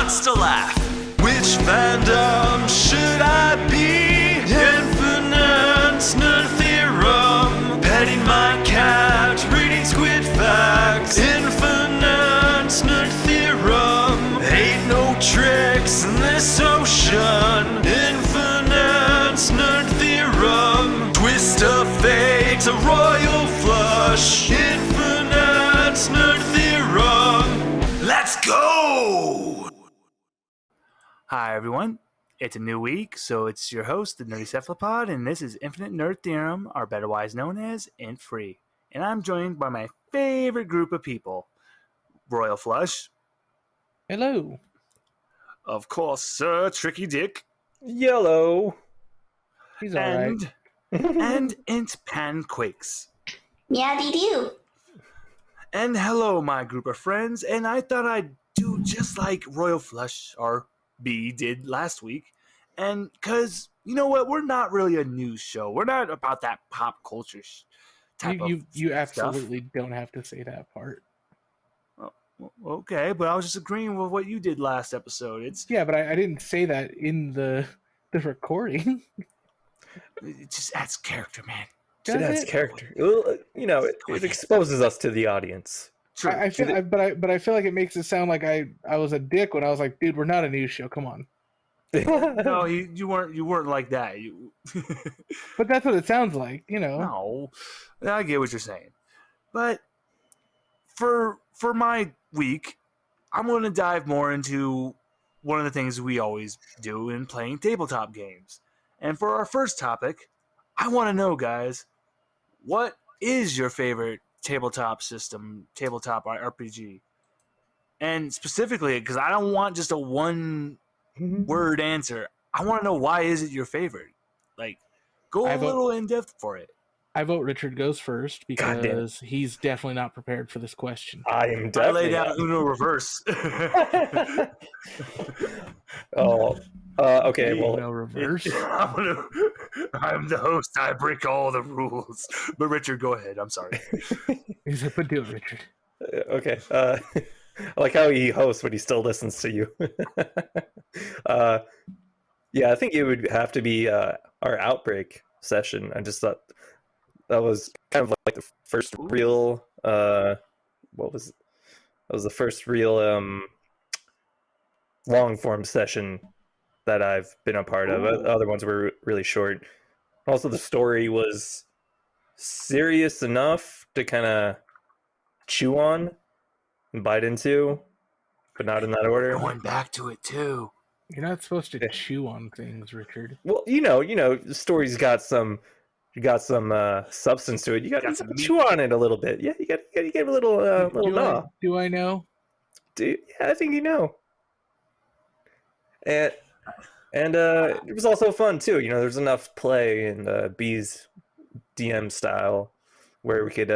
wants to laugh? Which fandom should I be? Infinite nerd theorem. Petting my cat, reading squid facts. Infinite nerd theorem. Ain't no tricks in this ocean. Infinite nerd theorem. Twist of fate, a royal flush. Infinite nerd theorem. Let's go! Hi everyone, it's a new week, so it's your host, the Nerdy Cephlapod, and this is Infinite Nerd Theorem, or betterwise known as INT Free. And I'm joined by my favorite group of people, Royal Flush. Hello. Of course, Sir Tricky Dick. Yellow. He's alright. And INT Panquakes. Yeah, they do. And hello, my group of friends, and I thought I'd do just like Royal Flush, or B, did last week. And because, you know what, we're not really a news show. We're not about that pop culture type of You stuff. absolutely don't have to say that part. Okay, but I was just agreeing with what you did last episode. Yeah, but I didn't say that in the recording. It just adds character, man. That's character. Well, you know, it exposes us to the audience. True. I feel, but I feel like it makes it sound like I was a dick when I was like, dude, we're not a news show. Come on. No, you weren't like that. But that's what it sounds like, you know. No, I get what you're saying. But for my week, I'm going to dive more into one of the things we always do in playing tabletop games. And for our first topic, I want to know, guys, what is your favorite tabletop system, tabletop RPG? And specifically, because I don't want just a one-word answer. I want to know, why is it your favorite? Like, go a little in-depth for it. I vote Richard goes first because he's definitely not prepared for this question. I am definitely. I laid out Uno reverse. Okay. Well, Uno reverse. I'm the host. I break all the rules. But Richard, go ahead. I'm sorry. He's like, but do it, Richard. Okay. I like how he hosts when he still listens to you. Yeah, I think it would have to be our Outbreak session. I just thought that was kind of like the first real. That was the first real long form session that I've been a part of. Other ones were really short. Also, the story was serious enough to kind of chew on and bite into, but not in that order. Going back to it too. You're not supposed to chew on things, Richard. Well, you know, the story's got some substance to it. You got to chew on it a little bit. Yeah, you got to give a little gnaw. Do I know? Yeah, I think you know. And it was also fun too. You know, there's enough play in B's DM style where we could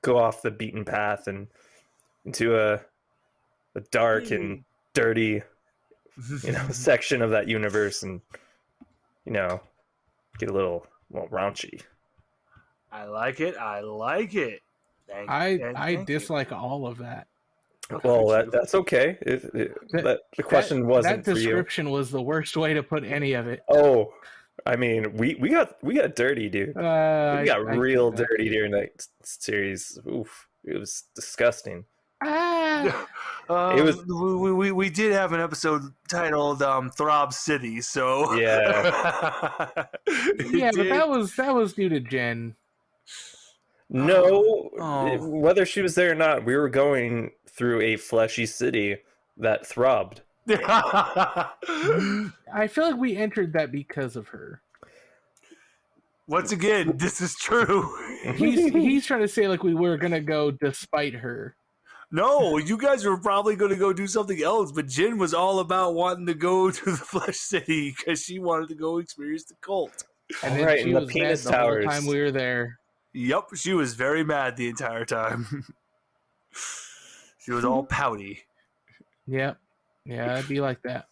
go off the beaten path and into a dark and dirty, section of that universe, and get a little raunchy. I like it. I dislike all of that. Well, that's okay. The question wasn't that for you. That description was the worst way to put any of it. Oh, I mean, we got dirty, dude. We got real dirty during that series. Oof, it was disgusting. It was. We did have an episode titled "Throb City," so yeah. Yeah, but that was due to Jen. No, whether she was there or not, we were going through a fleshy city that throbbed. I feel like we entered that because of her. Once again, this is true. He's trying to say like we were gonna go despite her. No, you guys were probably going to go do something else, but Jen was all about wanting to go to the Flesh City because she wanted to go experience the cult. And then she was mad the whole time we were there. Yep, she was very mad the entire time. She was all pouty. Yep. Yeah, I'd be like that.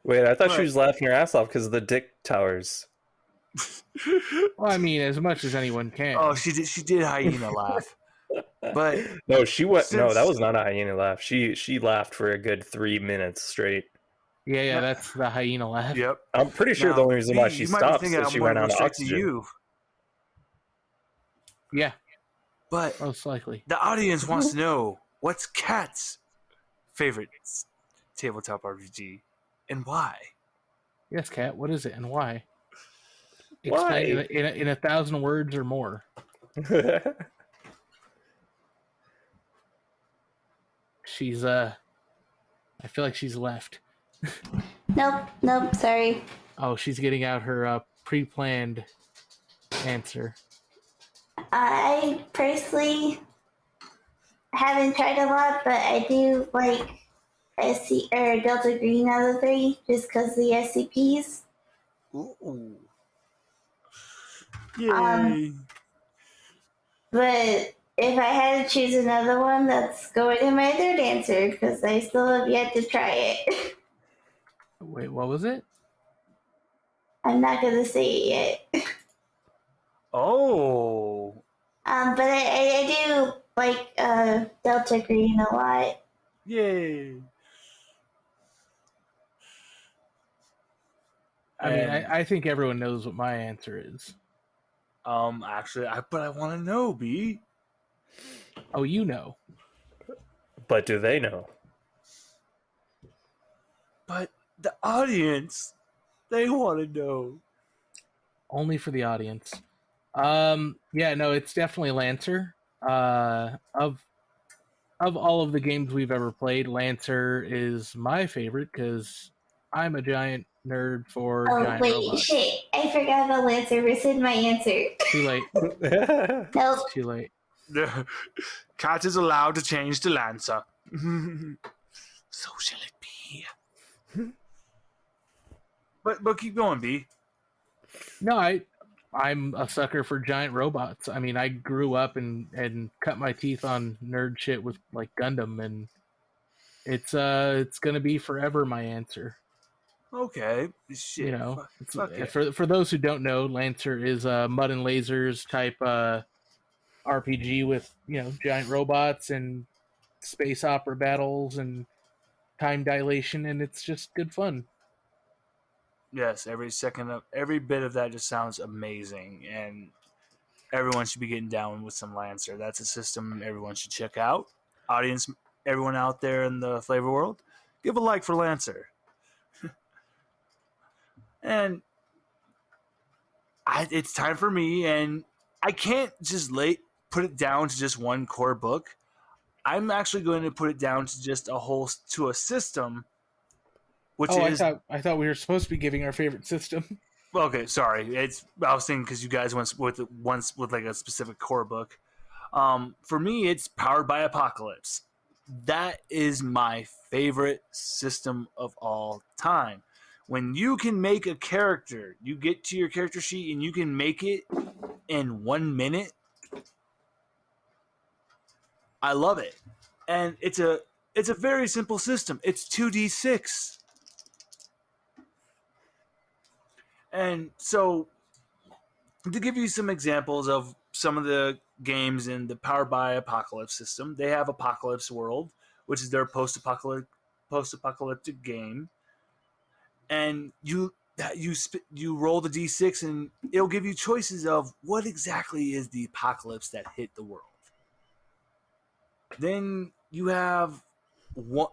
Wait, I thought she was laughing her ass off because of the dick towers. Well, I mean, as much as anyone can. Oh, she did hyena laugh. But No, she went. No, that since- was not a hyena laugh. She laughed for a good 3 minutes straight. Yeah, that's the hyena laugh. Yep. I'm pretty sure the Now, only reason B, why she you might be stopped is thinking that I'm she more ran out of restricted to oxygen. you, Yeah, but most likely. the audience wants to know what's Kat's favorite tabletop RPG and why. Yes, Kat. What is it and why? Why? Explain in 1,000 words or more. She's I feel like she's left. Nope, sorry. Oh, she's getting out her pre-planned answer. I personally haven't tried a lot, but I do like SC or Delta Green out of the three, just because the SCPs. Ooh. Yay. But if I had to choose another one, that's going in my third answer because I still have yet to try it. Wait, what was it? I'm not gonna say it yet. Oh. But I do like Delta Green a lot. Yay. I mean, And, I think everyone knows what my answer is. actually, but I want to know, B. Oh, you know. But do they know? But the audience, they want to know. Only for the audience. Yeah, no, it's definitely Lancer. Of all of the games we've ever played, Lancer is my favorite because I'm a giant nerd for Oh giant wait, robots. shit! I forgot about Lancer. Rescind my answer. Too late. Nope. It's too late. Cat is allowed to change to Lancer. So shall it be. But keep going, B. No, I'm a sucker for giant robots. I mean, I grew up and cut my teeth on nerd shit with like Gundam, and it's gonna be forever my answer. Okay. Shit. You know, Fuck yeah. for those who don't know, Lancer is a mud and lasers type RPG with giant robots and space opera battles and time dilation, and it's just good fun. Yes, every bit of that just sounds amazing, and everyone should be getting down with some Lancer. That's a system everyone should check out. Audience, everyone out there in the flavor world, give a like for Lancer. And it's time for me, and I can't just put it down to just one core book. I'm actually going to put it down to just to a system, which is I thought we were supposed to be giving our favorite system. okay. Sorry, I was thinking because you guys went with like a specific core book. For me, it's Powered by Apocalypse. That is my favorite system of all time. When you can make a character, you get to your character sheet and you can make it in 1 minute. I love it, and it's a very simple system. It's 2d6, and so to give you some examples of some of the games in the Powered by Apocalypse system, they have Apocalypse World, which is their post-apocalyptic game, and you roll the d6 and it'll give you choices of what exactly is the apocalypse that hit the world. Then you have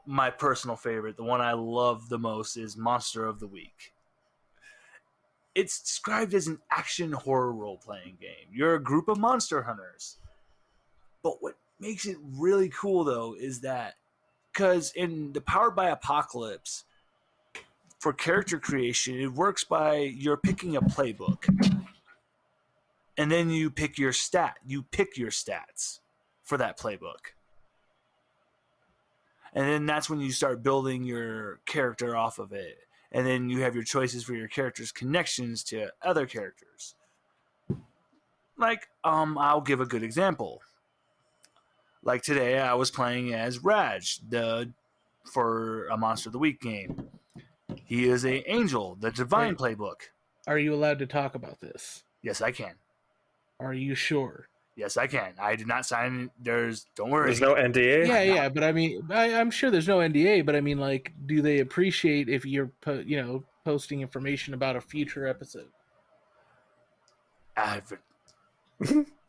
my personal favorite, the one I love the most, is Monster of the Week. It's described as an action horror role-playing game. You're a group of monster hunters. But what makes it really cool, though, is that because in the Powered by Apocalypse, for character creation, it works by you're picking a playbook. And then you pick your stats for that playbook. And then that's when you start building your character off of it. And then you have your choices for your character's connections to other characters. Like, I'll give a good example. Like today, I was playing as Raj, for a Monster of the Week game. He is an angel, the Divine Playbook. Are you allowed to talk about this? Yes, I can. Are you sure? Yes, I can. I did not sign. Don't worry. There's no NDA. Yeah, but I mean, I'm sure there's no NDA, but I mean, like, do they appreciate if you're, posting information about a future episode?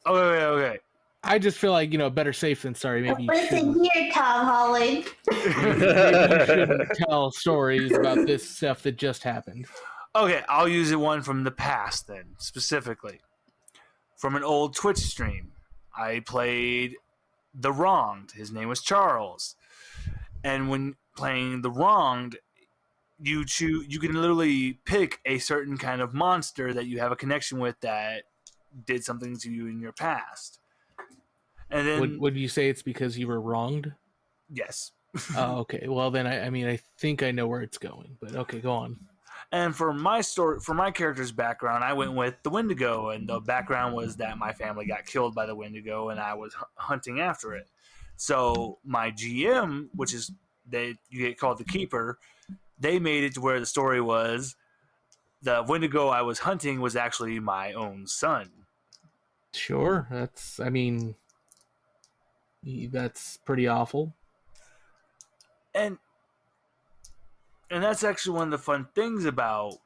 Okay. I just feel like, better safe than sorry. Maybe you shouldn't. Listen here, Tom Holland. Maybe you shouldn't tell stories about this stuff that just happened. Okay, I'll use one from the past then, specifically. From an old Twitch stream. I played The Wronged. His name was Charles. And when playing The Wronged, you can literally pick a certain kind of monster that you have a connection with that did something to you in your past. And then Would you say it's because you were wronged? yes. Oh, okay. Well, then I think I know where it's going. But okay, go on. And for my character's background, I went with the Wendigo, and the background was that my family got killed by the Wendigo, and I was hunting after it. So my GM, which is you get called the Keeper, they made it to where the story was the Wendigo I was hunting was actually my own son. Sure, that's pretty awful. And that's actually one of the fun things about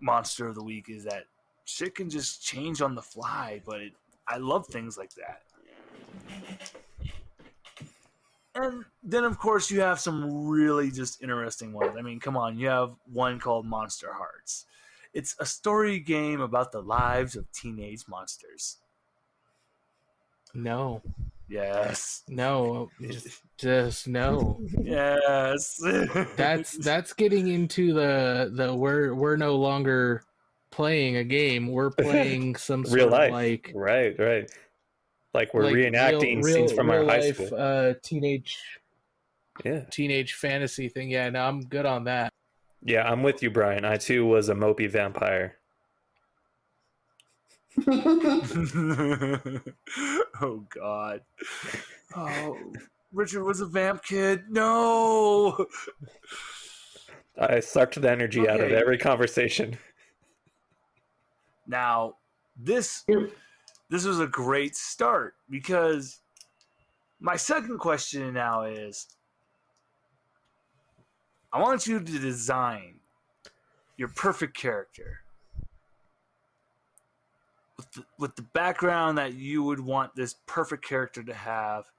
Monster of the Week is that shit can just change on the fly, but I love things like that. And then, of course, you have some really just interesting ones. I mean, come on, you have one called Monster Hearts. It's a story game about the lives of teenage monsters. No. Yes. No. Just no. Yes. That's getting into the we're no longer playing a game. We're playing some sort Real of life. like Right. Like we're like reenacting scenes from our real high life, school. teenage fantasy thing. Yeah, no, I'm good on that. Yeah, I'm with you, Brian. I too was a mopey vampire. Oh God. Oh, Richard was a vamp kid. No. I sucked the energy out of Okay. every conversation. Now, this was a great start because my second question now is I want you to design your perfect character with the background that you would want this perfect character to have,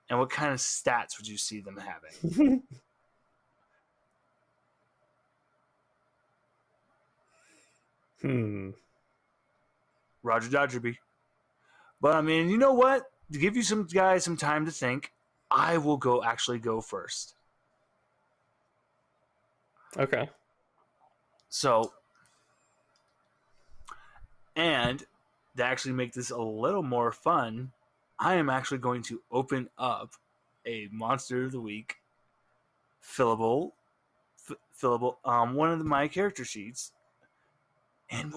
and what kind of stats would you see them having? Roger Dodgerby. But I mean, you know what? To give you some guys some time to think, I will go first. Okay. So, and to actually make this a little more fun, I am actually going to open up a Monster of the Week fillable one of my character sheets, and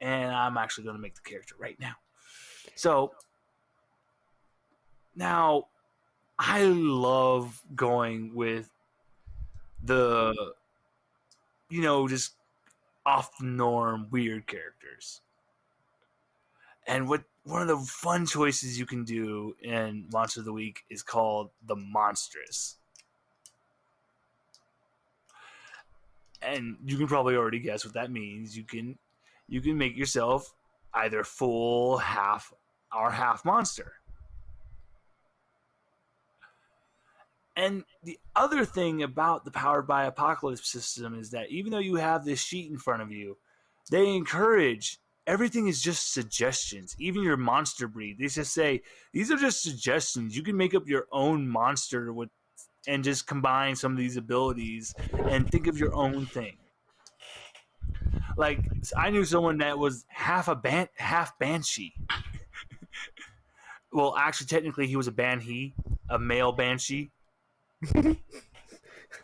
I'm actually going to make the character right now. So now I love going with the just off the norm weird characters. And one of the fun choices you can do in Monster of the Week is called the Monstrous. And you can probably already guess what that means. You can make yourself either full, half, or half monster. And the other thing about the Powered by Apocalypse system is that even though you have this sheet in front of you, they encourage everything is just suggestions. Even your monster breed, they just say these are just suggestions. You can make up your own monster and just combine some of these abilities and think of your own thing. Like I knew someone that was half banshee. Well, actually, technically, he was a male banshee.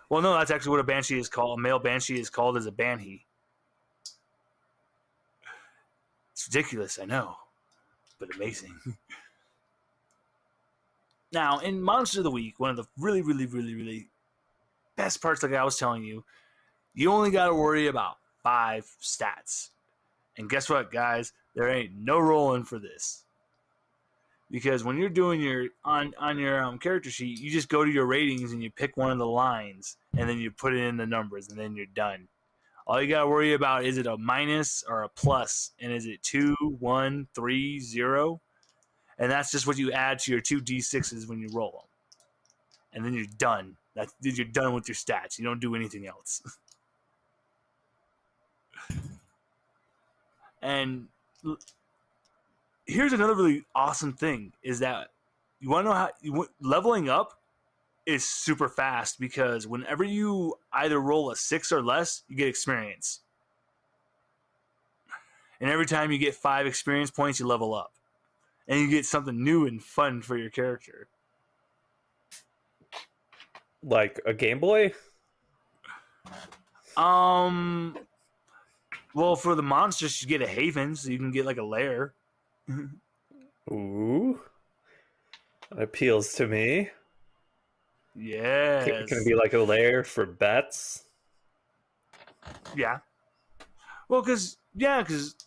Well, no, that's actually what a banshee is called. A male banshee is called as a banshee. It's ridiculous, I know, but amazing. Now, in Monster of the Week, one of the really, really, really, really best parts, like I was telling you, you only got to worry about 5 stats. And guess what, guys? There ain't no rolling for this. because when you're doing your on your character sheet, you just go to your ratings and you pick one of the lines, and then you put it in the numbers, and then you're done. All you gotta worry about is it a minus or a plus, and is it 2, 1, 3, 0, and that's just what you add to your 2d6s when you roll them, and then you're done. You're done with your stats. You don't do anything else. And here's another really awesome thing is that you want to know how leveling up is super fast, because whenever you either roll a 6 or less, you get experience. And every time you get 5 experience points, you level up. And you get something new and fun for your character. Like a Game Boy? Well, for the monsters, you get a haven, so you can get like a lair. Ooh. That appeals to me. Yes. Can it be like a lair for bets? Yeah. Well, because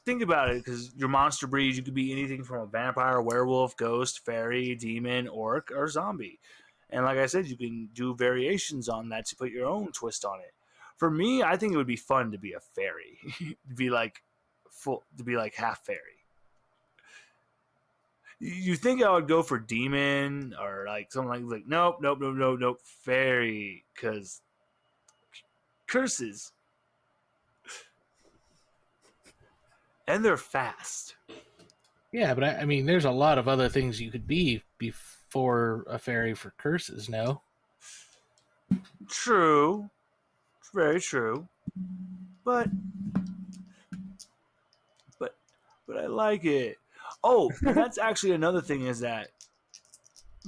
think about it, because your monster breeds, you could be anything from a vampire, werewolf, ghost, fairy, demon, orc, or zombie. And like I said, you can do variations on that to put your own twist on it. For me, I think it would be fun to be a fairy, to be like half fairy. You think I would go for demon or like something like nope, fairy, because curses. And they're fast. Yeah, but I mean, there's a lot of other things you could be before a fairy for curses, no? True. Very true. But I like it. Oh, and that's actually another thing is that,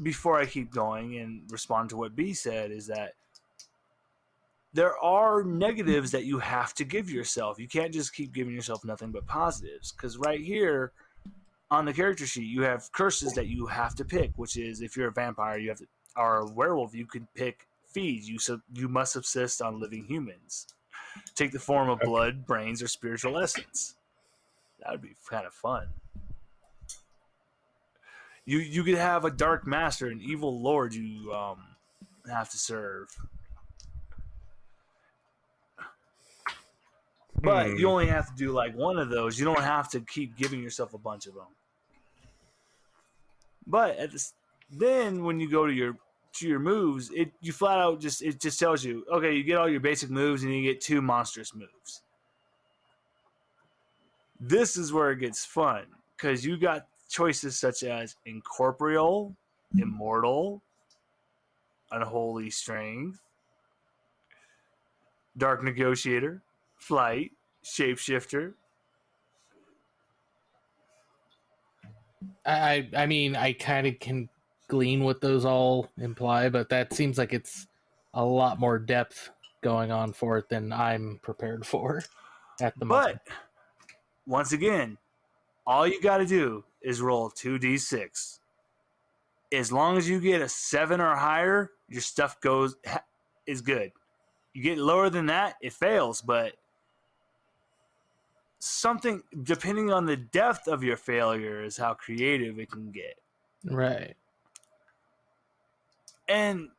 before I keep going and respond to what B said, is that there are negatives that you have to give yourself. You can't just keep giving yourself nothing but positives. Because right here on the character sheet, you have curses that you have to pick, which is if you're a vampire, you have to, or a werewolf, you can pick feeds. You must subsist on living humans. Take the form of blood, brains, or spiritual essence. That would be kind of fun. You could have a dark master, an evil lord you have to serve. But you only have to do like one of those. You don't have to keep giving yourself a bunch of them. But then when you go to your moves, you flat out just tells you, okay, you get all your basic moves and you get 2 monstrous moves. This is where it gets fun, because you got choices such as incorporeal, immortal, unholy strength, dark negotiator, flight, shapeshifter. I mean, I kind of can glean what those all imply, but that seems like it's a lot more depth going on for it than I'm prepared for at the moment. But once again, all you got to do is roll 2d6. As long as you get a 7 or higher, your stuff is good. You get lower than that, it fails. But something, depending on the depth of your failure, is how creative it can get. Right. And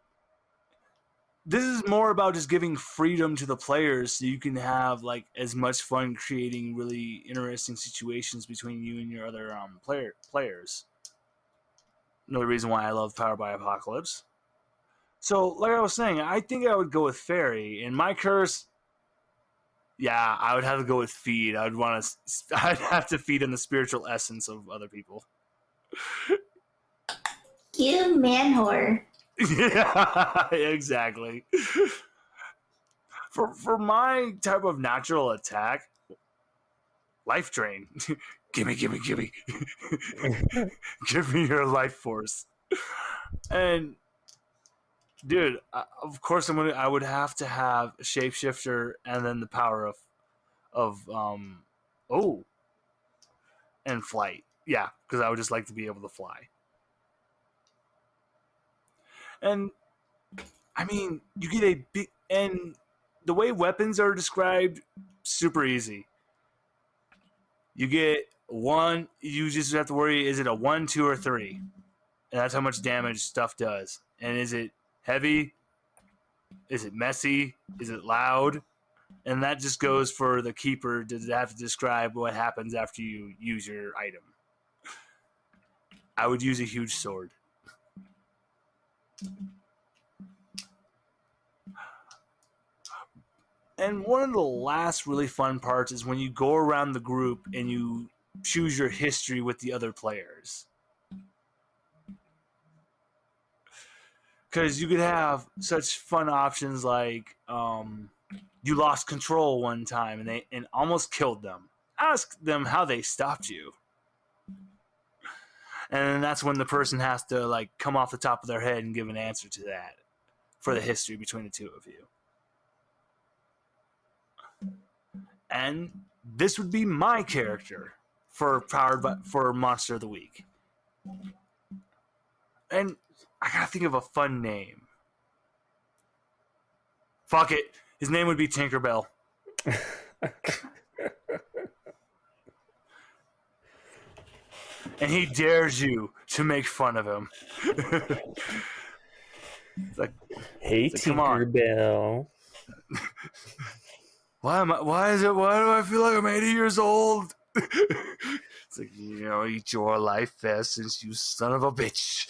this is more about just giving freedom to the players, so you can have like as much fun creating really interesting situations between you and your other players. Another reason why I love Powered by Apocalypse. So, like I was saying, I think I would go with Fairy. And my curse, yeah, I would have to go with Feed. I'd have to feed in the spiritual essence of other people. You man whore. Yeah, exactly. For my type of natural attack, life drain. Gimme. Give me your life force. And dude, of course I would have to have a shapeshifter and then the power of and flight. Yeah, because I would just like to be able to fly. And I mean, you get a big, and the way weapons are described, super easy. You get 1, you just have to worry, is it a 1, 2, or 3? And that's how much damage stuff does. And is it heavy? Is it messy? Is it loud? And that just goes for the keeper to have to describe what happens after you use your item. I would use a huge sword. And one of the last really fun parts is when you go around the group and you choose your history with the other players. Because you could have such fun options like you lost control one time and almost killed them. Ask them how they stopped you. And that's when the person has to like come off the top of their head and give an answer to that for the history between the two of you. And this would be my character for Monster of the Week. And I gotta think of a fun name. Fuck it. His name would be Tinkerbell. And he dares you to make fun of him. It's like, Hey, come on. Tinkerbell. Why do I feel like I'm 80 years old? It's like, eat your life essence, you son of a bitch.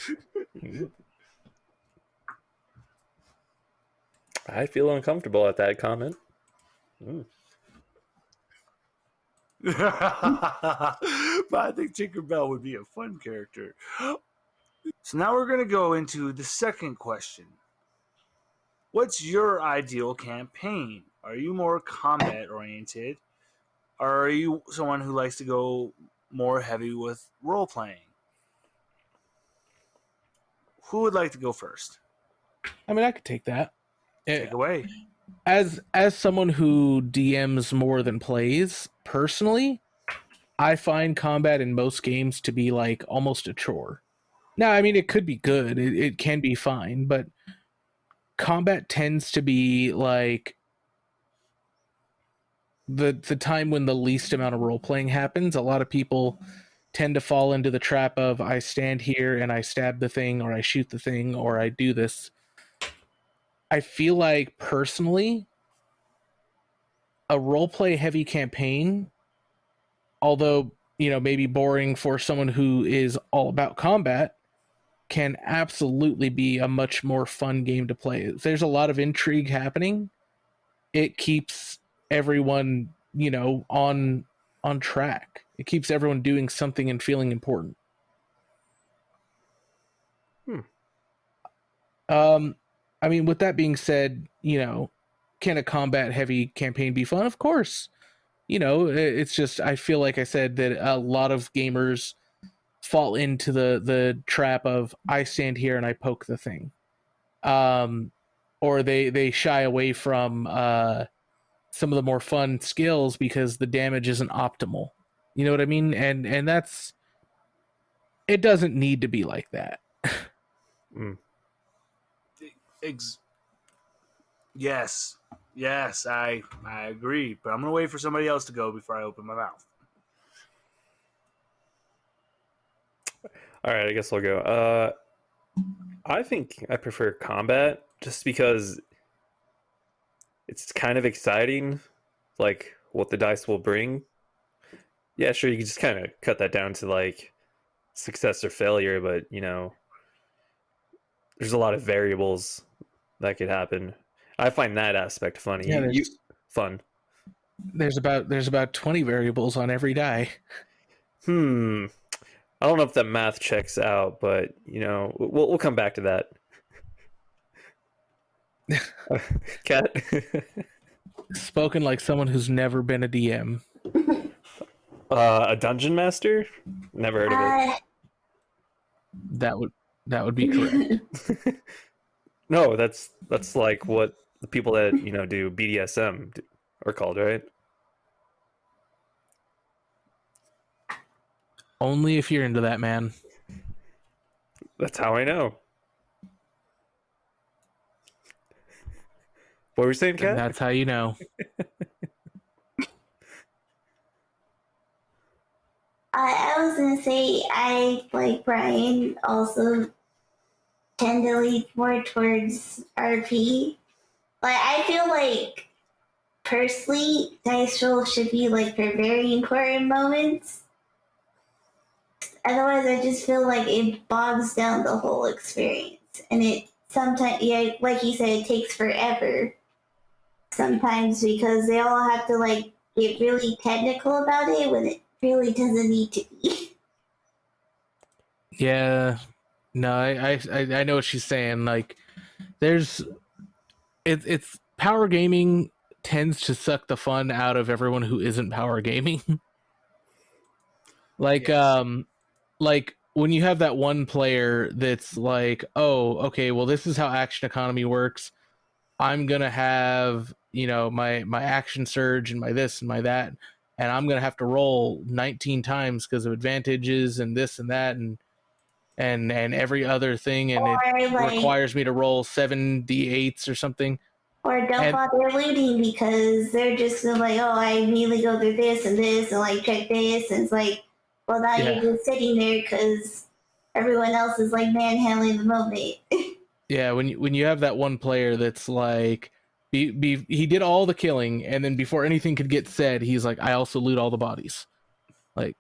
I feel uncomfortable at that comment. But I think Tinkerbell would be a fun character. So now we're going to go into the second question. What's your ideal campaign? Are you more combat oriented? Or are you someone who likes to go more heavy with role playing? Who would like to go first? I mean, I could take that. Take away. As someone who DMs more than plays, personally, I find combat in most games to be like almost a chore. Now, I mean, it could be good. It can be fine, but combat tends to be like the time when the least amount of role playing happens. A lot of people tend to fall into the trap of I stand here and I stab the thing, or I shoot the thing, or I do this. I feel like personally, a roleplay heavy campaign, although maybe boring for someone who is all about combat, can absolutely be a much more fun game to play. There's a lot of intrigue happening. It keeps everyone, on track. It keeps everyone doing something and feeling important. I mean, with that being said, can a combat heavy campaign be fun? Of course. It's just, I feel like I said that a lot of gamers fall into the trap of I stand here and I poke the thing. Or they shy away from some of the more fun skills because the damage isn't optimal. You know what I mean? And it doesn't need to be like that. Yes, I agree. But I'm gonna wait for somebody else to go before I open my mouth. All right, I guess I'll go. I think I prefer combat just because it's kind of exciting, like what the dice will bring. Yeah, sure, you can just kind of cut that down to like success or failure, but there's a lot of variables that could happen. I find that aspect funny. Yeah, Fun. There's about 20 variables on every die. I don't know if that math checks out, but we'll come back to that. Cat. Spoken like someone who's never been a DM. A dungeon master? Never heard of it. That would be correct. No, that's like what the people that do BDSM are called, right? Only if you're into that, man. That's how I know. What were you saying, Kat? And that's how you know. I was gonna say I, like Brian, also tend to lean more towards RP. Like I feel like personally, dice roll should be like for very important moments. Otherwise, I just feel like it bogs down the whole experience, and it sometimes, yeah, like you said, it takes forever. Sometimes because they all have to like get really technical about it when it really doesn't need to be. Yeah, no, I know what she's saying. Like, there's it's power gaming tends to suck the fun out of everyone who isn't power gaming. Like, Yes. Like when you have that one player that's like, oh, okay, well, this is how action economy works. I'm gonna have, my action surge and my this and my that, and I'm gonna have to roll 19 times because of advantages and this and that and every other thing, and it Or like, requires me to roll 7d8s or something. or don't And bother looting because they're just gonna like, oh, I immediately go through this and like check this, and it's like, well, now yeah, you're just sitting there because everyone else is like manhandling the moment. yeah, when you have that one player that's like, he did all the killing, and then before anything could get said, he's like, I also loot all the bodies. Like,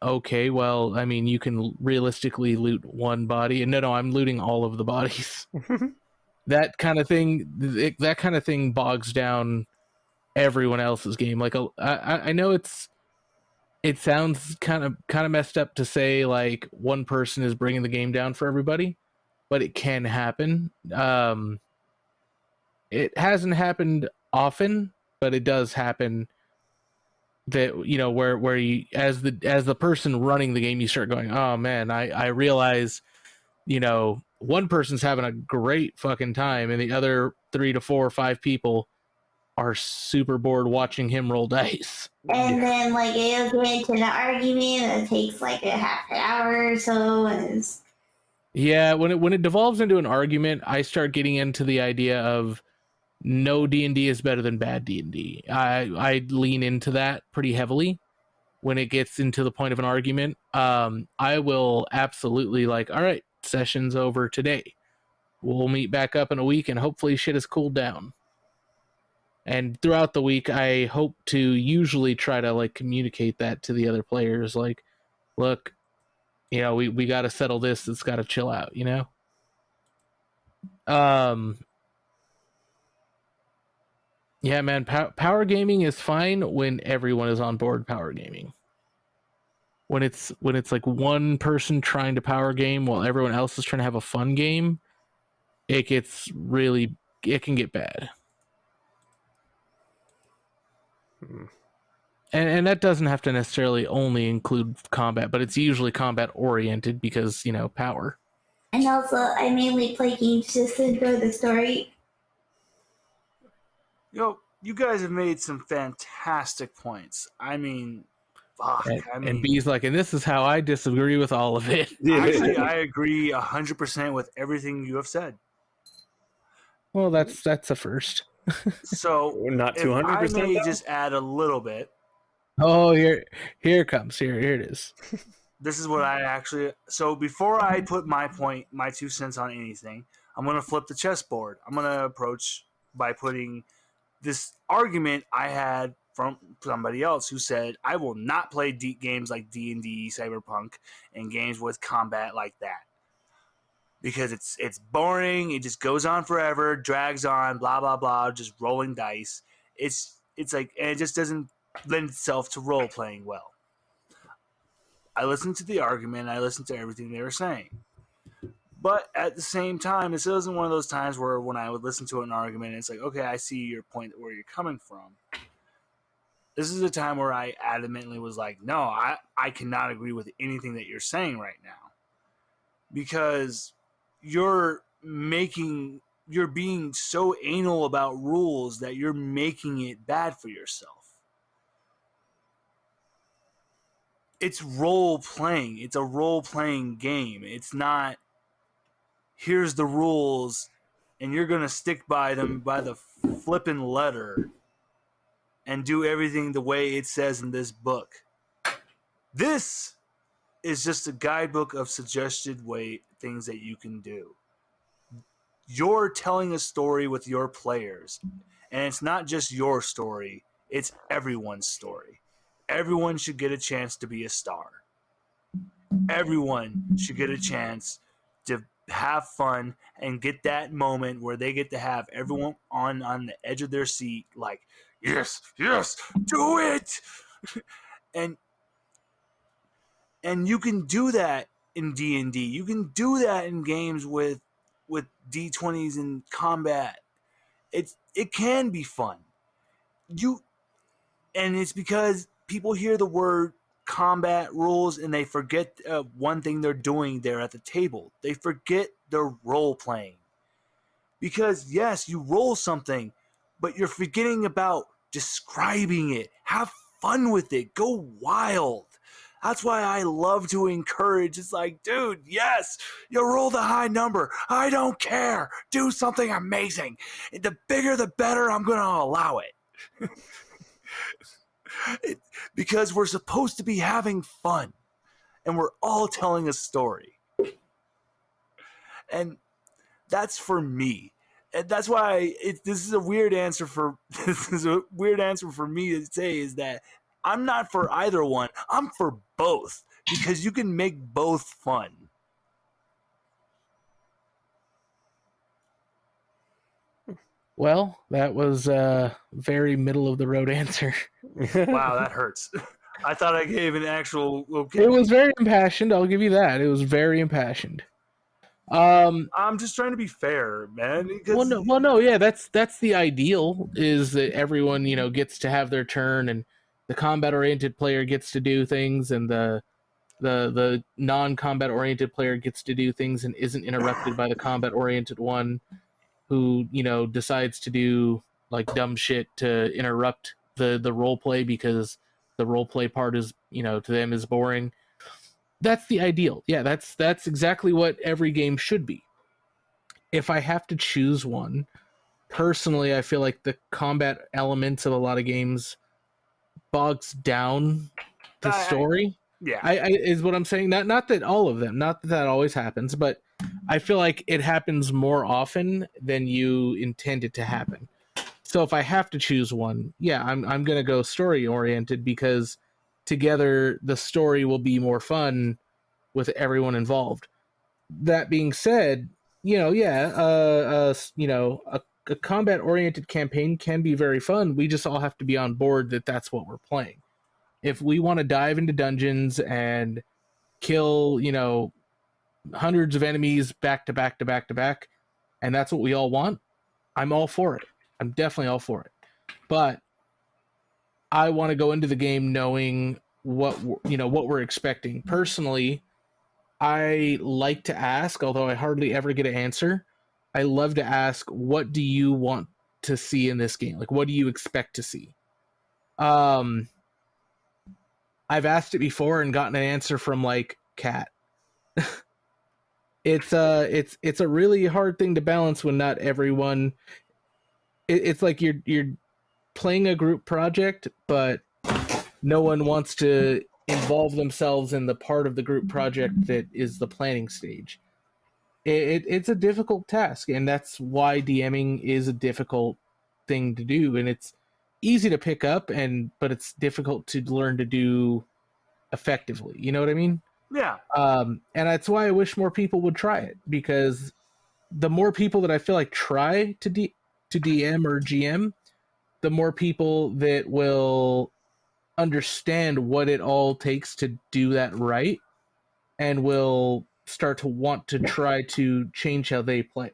okay, well, I mean, you can realistically loot one body, and no, I'm looting all of the bodies. That kind of thing, that kind of thing bogs down everyone else's game. Like, I know it sounds kind of messed up to say like one person is bringing the game down for everybody, but it can happen. It hasn't happened often, but it does happen. That where you, as the person running the game, you start going, oh man, I realize one person's having a great fucking time and the other 3 to 4 or 5 people are super bored watching him roll dice. And then like it'll get into an argument that takes like a half an hour or so, and it's Yeah, when it devolves into an argument, I start getting into the idea of no D&D is better than bad D&D. I lean into that pretty heavily when it gets into the point of an argument. I will absolutely like, all right, session's over today. We'll meet back up in a week and hopefully shit has cooled down. And throughout the week, I hope to usually try to like communicate that to the other players. Like, look, we got to settle this. It's got to chill out, Yeah, man, power gaming is fine when everyone is on board power gaming. When it's like one person trying to power game while everyone else is trying to have a fun game, it can get bad. And that doesn't have to necessarily only include combat, but it's usually combat oriented because, power. and also I mainly play games just to enjoy the story. You guys have made some fantastic points. I mean, fuck. And B's like, and this is how I disagree with all of it. Actually, I agree 100% with everything you have said. Well, that's a first. So, Not if I 200%. may though? just add a little bit. Oh, here it comes. Here it is. This is what I actually. So before I put my 2 cents on anything, I'm gonna flip the chessboard. I'm gonna approach by putting this argument I had from somebody else who said I will not play deep games like D&D, Cyberpunk, and games with combat like that because it's boring. It just goes on forever, drags on, blah blah blah, just rolling dice. It's like, and it just doesn't lend itself to role playing well. I listened to the argument. I listened to everything they were saying. But at the same time, this isn't one of those times where when I would listen to an argument, it's like, okay, I see your point, where you're coming from. This is a time where I adamantly was like, no, I cannot agree with anything that you're saying right now. Because you're being so anal about rules that you're making it bad for yourself. It's role playing. It's a role playing game. It's not, here's the rules and you're going to stick by them by the flippin' letter and do everything the way it says in this book. This is just a guidebook of suggested things that you can do. You're telling a story with your players, and it's not just your story, it's everyone's story. Everyone should get a chance to be a star. Everyone should get a chance to have fun and get that moment where they get to have everyone on the edge of their seat, like, yes, do it. and you can do that in D&D. You can do that in games with D20s and combat. It can be fun. And it's because people hear the word combat rules and they forget one thing they're doing there at the table. They forget their role playing. Because yes, you roll something, but you're forgetting about describing it. Have fun with it. Go wild. That's why I love to encourage. It's like, dude, yes, you roll the high number. I don't care. Do something amazing. The bigger the better, I'm going to allow it. Because we're supposed to be having fun. And we're all telling a story. And that's for me. And that's why this is a weird answer for me to say, is that I'm not for either one. I'm for both, because you can make both fun. Well, that was a very middle of the road answer. Wow, that hurts. I thought I gave an actual. It was very impassioned. I'll give you that. It was very impassioned. I'm just trying to be fair, man. Well, no, yeah, that's the ideal, is that everyone, gets to have their turn, and the combat-oriented player gets to do things, and the non-combat-oriented player gets to do things and isn't interrupted by the combat-oriented one, who decides to do like dumb shit to interrupt the role play because the role play part is to them is boring. That's the ideal. Yeah, that's exactly what every game should be. If I have to choose one, personally, I feel like the combat elements of a lot of games bogs down the story. I is what I'm saying. Not that all of them, not that always happens, but I feel like it happens more often than you intend it to happen. So if I have to choose one, yeah, I'm gonna go story oriented, because together the story will be more fun with everyone involved. That being said, a combat oriented campaign can be very fun. We just all have to be on board that that's what we're playing. If we want to dive into dungeons and kill, hundreds of enemies back to back to back to back, and that's what we all want, I'm all for it. I'm definitely all for it. But I want to go into the game knowing what we're expecting. Personally, I like to ask, although I hardly ever get an answer. I love to ask, what do you want to see in this game? Like, what do you expect to see? I've asked it before and gotten an answer from like Cat. It's a really hard thing to balance when not everyone. It's like you're playing a group project, but no one wants to involve themselves in the part of the group project that is the planning stage. It's a difficult task, and that's why DMing is a difficult thing to do, and it's easy to pick up, but it's difficult to learn to do effectively. You know what I mean? Yeah. And that's why I wish more people would try it, because the more people that I feel like try to DM or GM, the more people that will understand what it all takes to do that right, and will start to want to try to change how they play.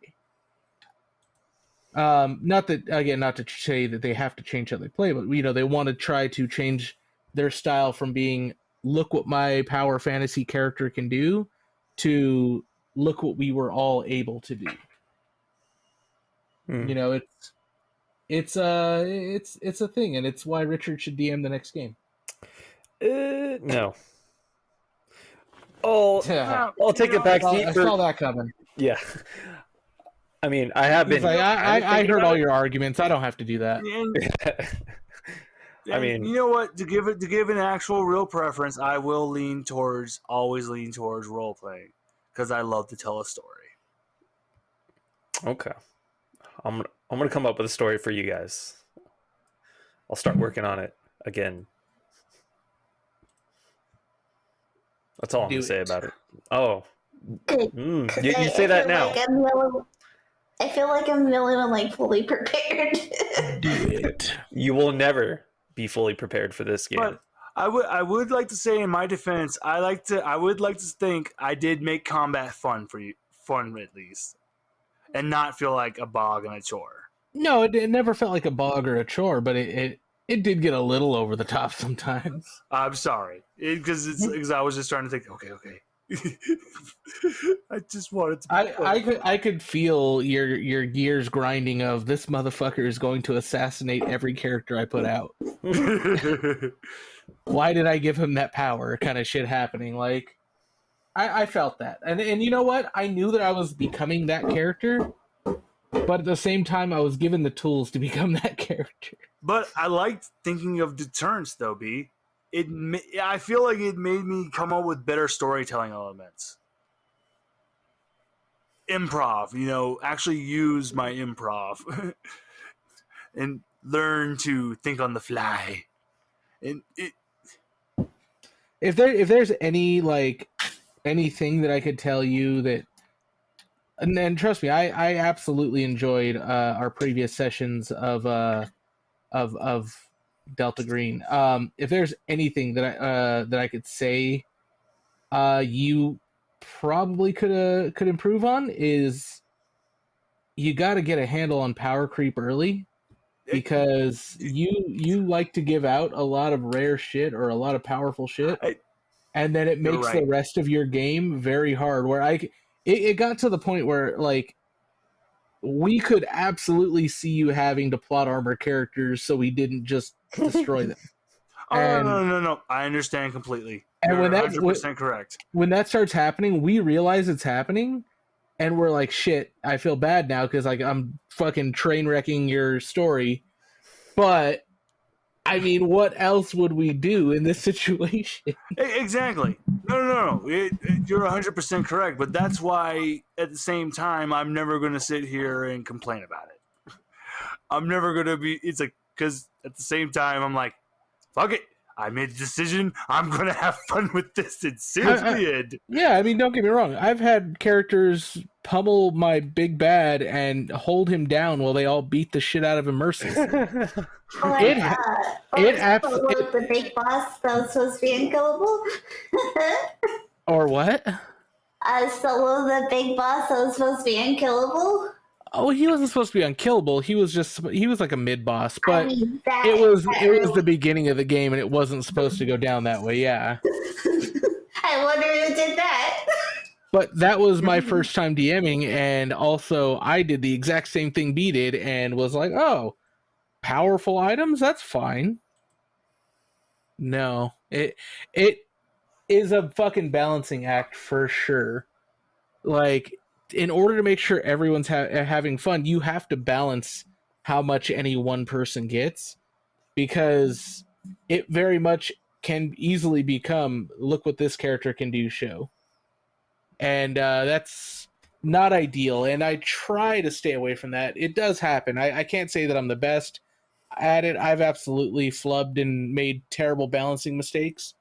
Not to say that they have to change how they play, but they want to try to change their style from being, look what my power fantasy character can do, to look what we were all able to do. It's a thing, and it's why Richard should DM the next game. No. I'll take it back. I saw that coming. Yeah. I mean, I have been. I heard all your arguments. I don't have to do that. And mean- you know what? To give an actual real preference, I will always lean towards role playing because I love to tell a story. Okay. I'm gonna come up with a story for you guys. I'll start working on it again. That's all I'm Do gonna say it. about it. Oh, Good. you say that now. I feel like I'm the only one like fully prepared. Do it. You will never be fully prepared for this game. But I would like to say in my defense, I would like to think I did make combat fun at least, and not feel like a bog and a chore. No, it never felt like a bog or a chore, but it did get a little over the top sometimes. I'm sorry, because I was just trying to think. Okay. I just wanted to. I could feel your gears grinding of this motherfucker is going to assassinate every character I put out. Why did I give him that power? Kind of shit happening. Like I felt that, and you know what? I knew that I was becoming that character, but at the same time, I was given the tools to become that character. But I liked thinking of deterrence, though, B. I feel like it made me come up with better storytelling elements. Improv, actually use my improv and learn to think on the fly. And If there's anything that I could tell you that, and trust me, I absolutely enjoyed our previous sessions of Delta Green. If there's anything that I could say, you probably could improve on is you got to get a handle on power creep early, because you like to give out a lot of rare shit or a lot of powerful shit, and then it makes the rest of your game very hard. Where it got to the point where like we could absolutely see you having to plot armor characters so we didn't just destroy them. No. I understand completely. And You're when 100% correct. When that starts happening, we realize it's happening, and we're like, shit, I feel bad now because like I'm fucking train wrecking your story. But I mean, what else would we do in this situation? Exactly. No. You're 100% correct. But that's why, at the same time, I'm never going to sit here and complain about it. I'm never going to be. It's like, because at the same time, I'm like, fuck it. I made a decision. I'm going to have fun with this. And seriously, yeah, I mean, don't get me wrong. I've had characters pummel my big bad and hold him down while they all beat the shit out of him mercilessly. The big boss that was supposed to be unkillable. Or what? Solo, the big boss that was supposed to be unkillable. Oh, he wasn't supposed to be unkillable. He was like a mid boss, but I mean, it was the beginning of the game, and it wasn't supposed to go down that way. Yeah. I wonder who did that. But that was my first time DMing, and also I did the exact same thing B did, and was like, oh, powerful items? That's fine. No, it is a fucking balancing act for sure. Like, in order to make sure everyone's having fun, you have to balance how much any one person gets, because it very much can easily become, look what this character can do show. And that's not ideal, and I try to stay away from that. It does happen. I can't say that I'm the best at it. I've absolutely flubbed and made terrible balancing mistakes.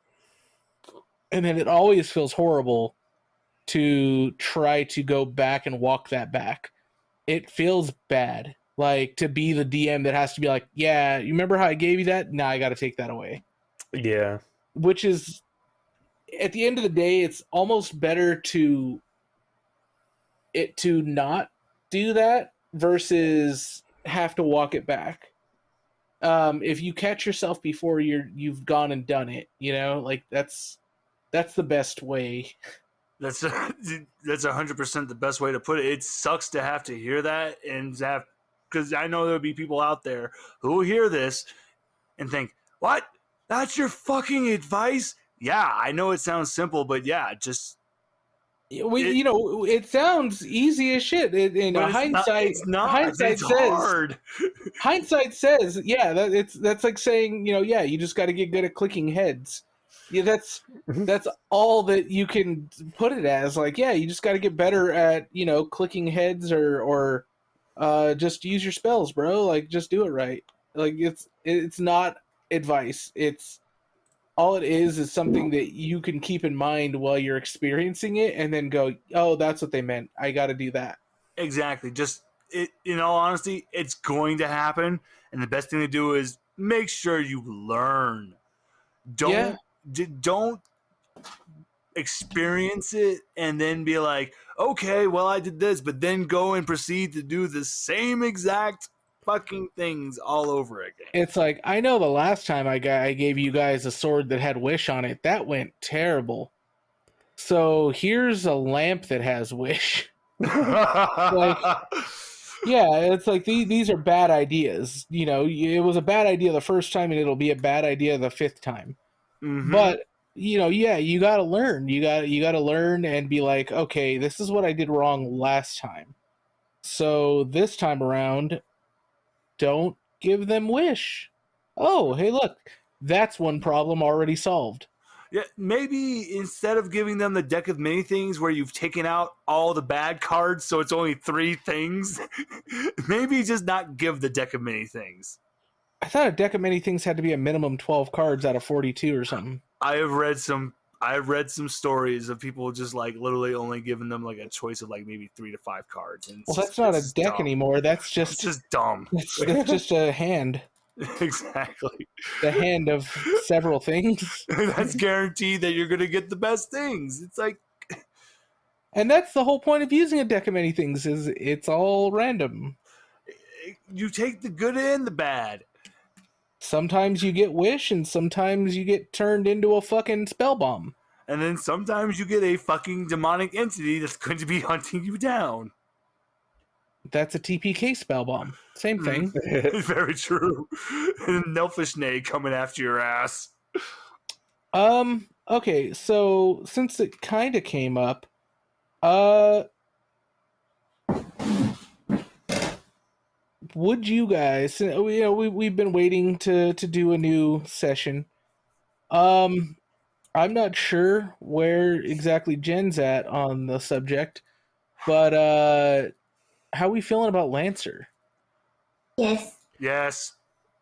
And then it always feels horrible to try to go back and walk that back. It feels bad. Like, to be the DM that has to be like, yeah, you remember how I gave you that? Now I got to take that away. Yeah. Which is, at the end of the day, it's almost better to not do that versus have to walk it back. If you catch yourself before you've gone and done it, like that's the best way. That's 100% the best way to put it. It sucks to have to hear that, and because I know there'll be people out there who will hear this and think, "What? That's your fucking advice?" Yeah, I know it sounds simple, but yeah, just it sounds easy as shit. In But hindsight, it's not. hindsight It's says, hard. hindsight says, yeah, that's like saying, yeah, you just got to get good at clicking heads. Yeah, that's all that you can put it as. Like, yeah, you just got to get better at clicking heads or just use your spells, bro. Like, just do it right. Like, it's not advice. It's all it is something that you can keep in mind while you're experiencing it, and then go, oh, that's what they meant. I got to do that. Exactly. Just in all honesty, it's going to happen, and the best thing to do is make sure you learn. Don't experience it and then be like, okay, well, I did this, but then go and proceed to do the same exact fucking things all over again. It's like, I know the last time I gave you guys a sword that had wish on it, that went terrible. So here's a lamp that has wish. Like, yeah, it's like these are bad ideas. It was a bad idea the first time, and it'll be a bad idea the fifth time. Mhm. But yeah, you gotta learn. You gotta learn and be like, okay, this is what I did wrong last time. So this time around, don't give them wish. Oh, hey, look, that's one problem already solved. Yeah, maybe instead of giving them the deck of many things where you've taken out all the bad cards, so it's only 3 things, maybe just not give the deck of many things. I thought a deck of many things had to be a minimum 12 cards out of 42 or something. I've read some stories of people just like literally only giving them like a choice of like maybe 3 to 5 cards. And that's not a deck dumb. anymore. That's It's just dumb. that's just a hand. Exactly. The hand of several things. That's guaranteed that you're gonna get the best things. It's like, and that's the whole point of using a deck of many things, is it's all random. You take the good and the bad. Sometimes you get wish, and sometimes you get turned into a fucking spell bomb. And then sometimes you get a fucking demonic entity that's going to be hunting you down. That's a TPK spell bomb. Same thing. Very true. And Nelfishne coming after your ass. Okay, so since it kind of came up, would you guys, we've been waiting to do a new session. I'm not sure where exactly Jen's at on the subject, but how are we feeling about Lancer? Yes. Yes.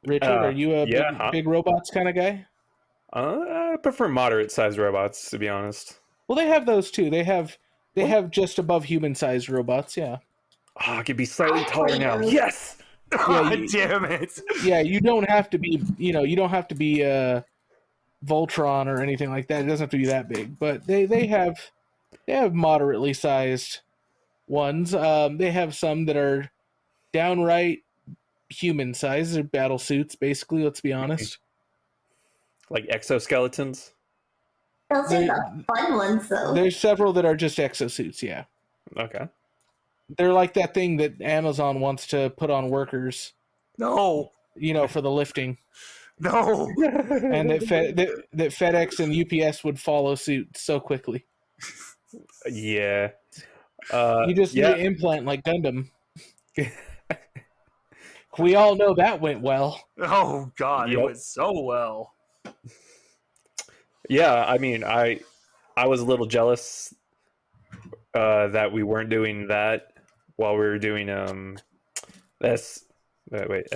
Richard, are you a big robots kind of guy? I prefer moderate-sized robots, to be honest. Well, they have those too. They have just above human-sized robots. Yeah. I could be slightly taller now. Yes. God damn it. Yeah, you don't have to be. You don't have to be Voltron or anything like that. It doesn't have to be that big. But they have moderately sized ones. They have some that are downright human size. They're battle suits, basically. Let's be honest. Like exoskeletons. Those are the fun ones, though. There's several that are just exosuits. Yeah. Okay. They're like that thing that Amazon wants to put on workers. No. For the lifting. No. And that FedEx and UPS would follow suit so quickly. Yeah. You just need an implant like Gundam. We all know that went well. Oh God, Yep. It went so well. Yeah, I mean, I was a little jealous that we weren't doing that while we were doing SPC. Wait,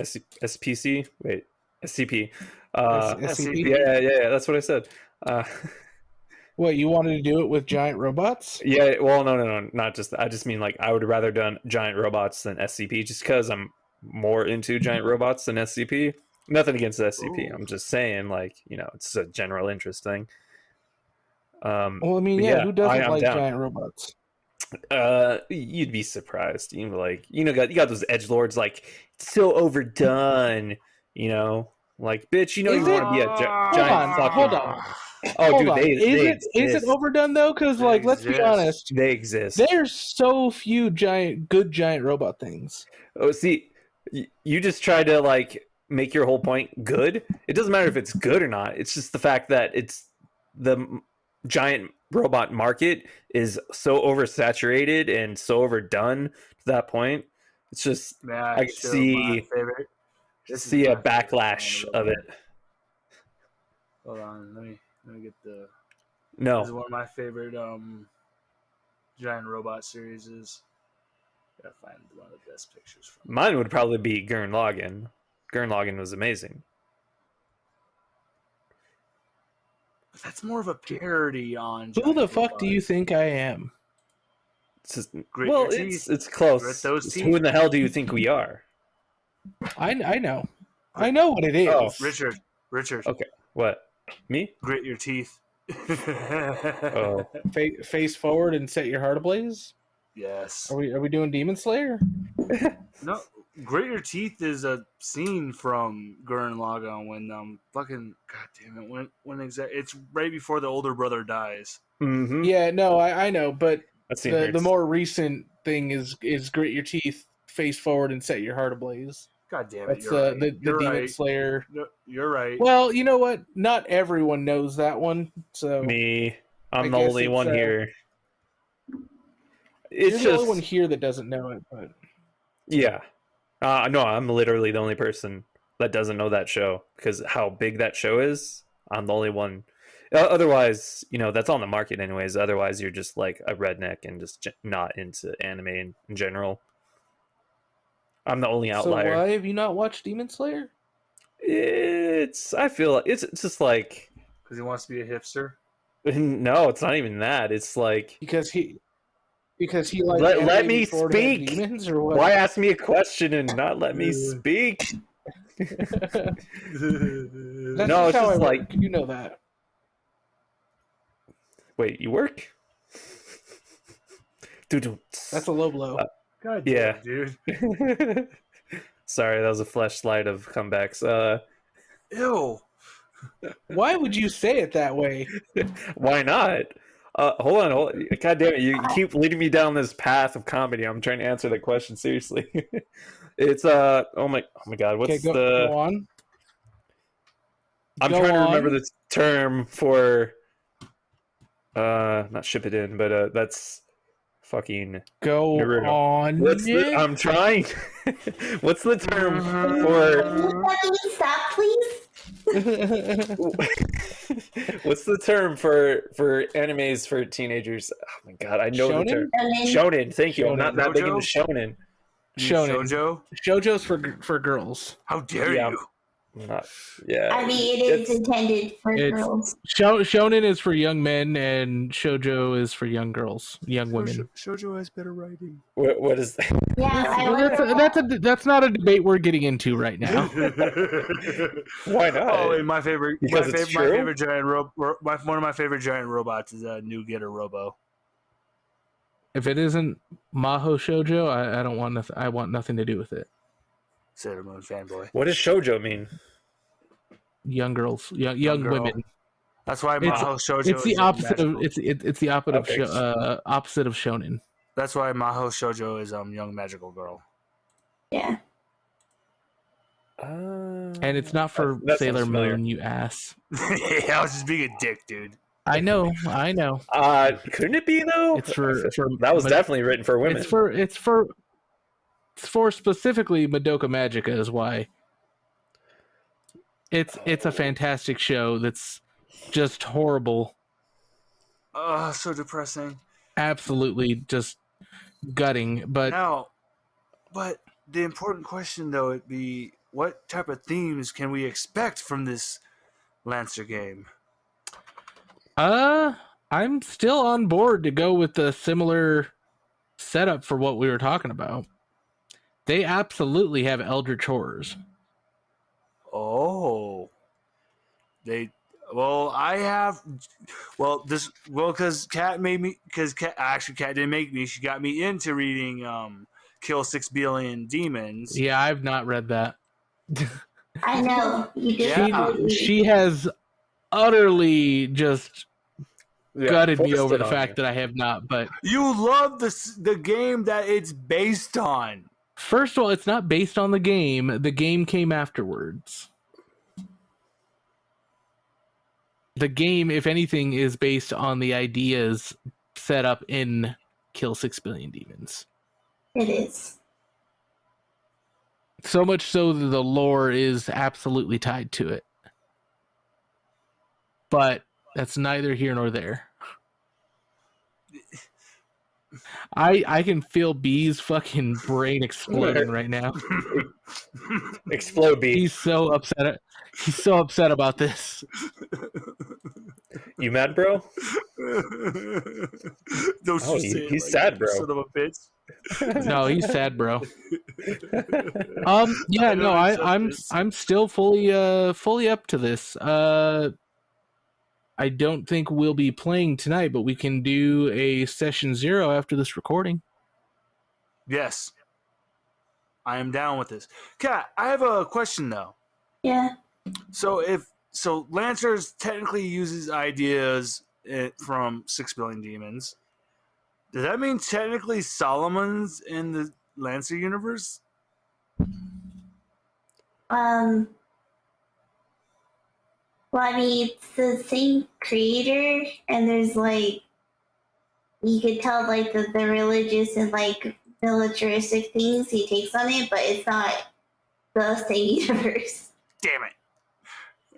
SCP. SCP? Yeah, that's what I said. What, you wanted to do it with giant robots? Yeah, well, no, not just that. I just mean like I would rather done giant robots than SCP, just because I'm more into giant robots than SCP. Nothing against the SCP. Ooh. I'm just saying, like, it's a general interest thing. Well, I mean, who doesn't like down. giant robots? You'd be surprised. You got those edgelords, like, it's so overdone. Like, bitch, you want to be a giant fucking. Hold on. Oh, Hold dude, on. Is exist. it overdone though? Because let's be honest, They exist. there's so few good giant robot things. Oh, see, you just try to like make your whole point good. It doesn't matter if it's good or not. It's just the fact that it's giant robot market is so oversaturated and so overdone to that point. It's just Yeah, I can see This is see a my favorite backlash giant of it. robot. Hold on, let me get the. No, This is one of my favorite giant robot series. Gotta find one of the best pictures from. mine would probably be Gurren Lagann. Gurren Lagann was amazing. But that's more of a parody on. Who giant the fuck do you robots. think I am? It's just, Grit well, your teeth. it's close. Grit those It's teeth. who in the hell do you think we are? I know. I know what it is. Oh. Richard. Okay, what? Me? Grit your teeth. Oh, Face forward and set your heart ablaze. Yes. Are we doing Demon Slayer? No, Grit Your Teeth is a scene from Gurren Lagann when fucking god damn it it's right before the older brother dies. mm-hmm. Yeah, no, I know, but That's the more recent thing is grit your teeth, face forward, and set your heart ablaze. God damn it, That's you're right. the You're Demon right. Slayer. No, you're right. Well, you know what? Not everyone knows that one, so Me. I I'm the guess only it's, one here. you're It's the only just one here that doesn't know it. But yeah. No, I'm literally the only person that doesn't know that show because how big that show is. I'm the only one. Otherwise, that's on the market anyways. Otherwise, you're just like a redneck and just not into anime in general. I'm the only so outlier. why have you not watched Demon Slayer? I feel like it's just like Because he wants to be a hipster. no, it's not even that. It's like Because he like let anime me before it had speak. demons or what? Why ask me a question and not let me speak? That's No, it's just how just I like- work. You know that. Wait, you work? Dude, That's a low blow. God Yeah. damn, dude. Sorry, that was a flashlight of comebacks. Ew. Why would you say it that way? Why not? Hold on. God damn it! You keep leading me down this path of comedy. I'm trying to answer that question seriously. It's oh my god, what's Okay, go on. I'm Go trying to on. remember the term for not ship it in, but that's fucking Go Naruto. on. I'm trying. What's the term for Can you stop, please? what's the term for animes for teenagers? Oh my god, I know the term. Shonen. Thank you. I'm not that big into shonen. Shonen. Shoujo? Shoujo's for girls. How dare Yeah. you? I'm not. Yeah. I mean, it is It's- intended for It's- girls. Shonen is for young men, and shoujo is for young girls, young women. Shoujo has better writing. What is that? Yeah, I Well, wonder that's not a debate we're getting into right now. Why not? Oh, and my favorite, Because it's my true? favorite giant one of my favorite giant robots is New Getter Robo. If it isn't Maho Shoujo, I don't want nothing. I want nothing to do with it. Sailor Moon fanboy. What does shoujo mean? Young girls, young girl. women. That's why It's- Maho Shoujo It's the is opposite of magical. it's the opposite of Okay. opposite of shonen. That's why Maho Shoujo is young magical girl. Yeah. And it's not for That sounds Sailor familiar. Moon, you ass. Yeah, I was just being a dick, dude. I know. Couldn't it be though? It's for That was but definitely written for women. It's for specifically Madoka Magica is why. It's a fantastic show that's just horrible. Oh, so depressing. Absolutely just gutting. But But the important question though would be, what type of themes can we expect from this Lancer game? I'm still on board to go with the similar setup for what we were talking about. They absolutely have eldritch horrors. Oh, because Kat made me, Kat didn't make me. She got me into reading Kill 6 Billion Demons. Yeah, I've not read that. I know. You just Yeah. She has utterly just gutted me forced over it the on fact you. that I have not. But You love the game that it's based on. first of all, it's not based on the game. The game came afterwards. the game, if anything, is based on the ideas set up in Kill 6 Billion Demons. It is. So much so that the lore is absolutely tied to it. But that's neither here nor there. I can feel B's fucking brain exploding right now. Explode B. He's so upset. He's so upset about this. You mad, bro? Don't Oh, you say it he's like sad, that, bro. Son of a bitch. No, he's sad, bro. Yeah, I no, don't accept I'm this. I'm still fully up to this. I don't think we'll be playing tonight, but we can do a session 0 after this recording. Yes. I am down with this. Kat, I have a question though. Yeah. So Lancers technically uses ideas from 6 Billion Demons. Does that mean technically Solomon's in the Lancer universe? Well, I mean, it's the same creator, and there's like, you could tell like the religious and like militaristic things he takes on it, but it's not the same universe. Damn it.